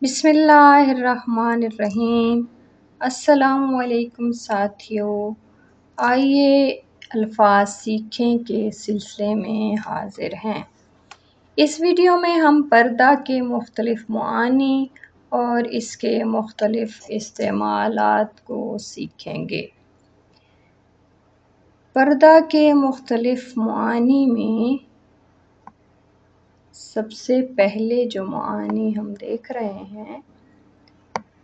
بسم اللہ الرحمن الرحیم۔ السلام علیکم ساتھیوں، آئیے الفاظ سیکھیں کے سلسلے میں حاضر ہیں۔ اس ویڈیو میں ہم پردہ کے مختلف معانی اور اس کے مختلف استعمالات کو سیکھیں گے۔ پردہ کے مختلف معانی میں سب سے پہلے جو معانی ہم دیکھ رہے ہیں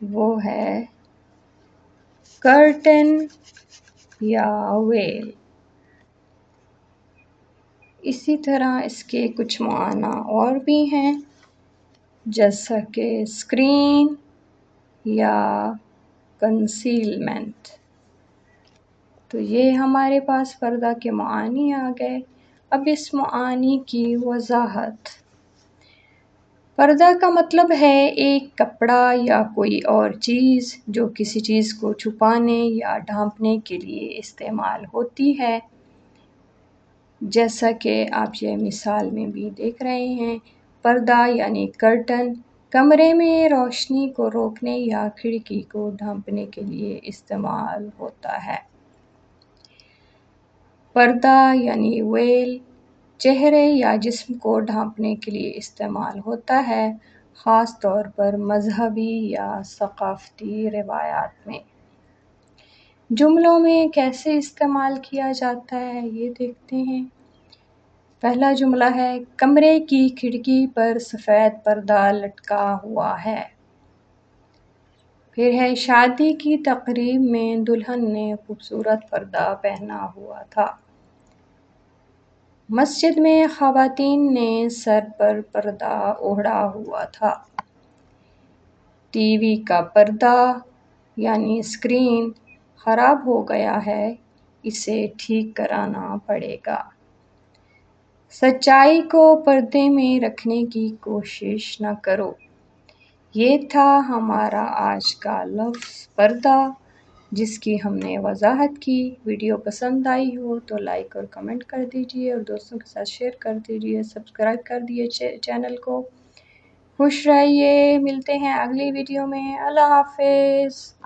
وہ ہے کرٹن یا ویل۔ اسی طرح اس کے کچھ معنی اور بھی ہیں، جیسا کہ اسکرین یا کنسیلمنٹ۔ تو یہ ہمارے پاس پردہ کے معانی آ گئے۔ اب اس معانی کی وضاحت۔ پردہ کا مطلب ہے ایک کپڑا یا کوئی اور چیز جو کسی چیز کو چھپانے یا ڈھانپنے کے لیے استعمال ہوتی ہے، جیسا کہ آپ یہ مثال میں بھی دیکھ رہے ہیں۔ پردہ یعنی کرٹن کمرے میں روشنی کو روکنے یا کھڑکی کو ڈھانپنے کے لیے استعمال ہوتا ہے۔ پردہ یعنی ویل چہرے یا جسم کو ڈھانپنے کے لیے استعمال ہوتا ہے، خاص طور پر مذہبی یا ثقافتی روایات میں۔ جملوں میں کیسے استعمال کیا جاتا ہے یہ دیکھتے ہیں۔ پہلا جملہ ہے، کمرے کی کھڑکی پر سفید پردہ لٹکا ہوا ہے۔ پھر ہے، شادی کی تقریب میں دلہن نے خوبصورت پردہ پہنا ہوا تھا۔ مسجد میں خواتین نے سر پر پردہ اوڑھا ہوا تھا۔ ٹی وی کا پردہ یعنی اسکرین خراب ہو گیا ہے، اسے ٹھیک کرانا پڑے گا۔ سچائی کو پردے میں رکھنے کی کوشش نہ کرو۔ یہ تھا ہمارا آج کا لفظ پردہ، جس کی ہم نے وضاحت کی۔ ویڈیو پسند آئی ہو تو لائک اور کمنٹ کر دیجیے اور دوستوں کے ساتھ شیئر کر دیجیے، سبسکرائب کر دیجیے چینل کو۔ خوش رہیے، ملتے ہیں اگلی ویڈیو میں۔ اللہ حافظ۔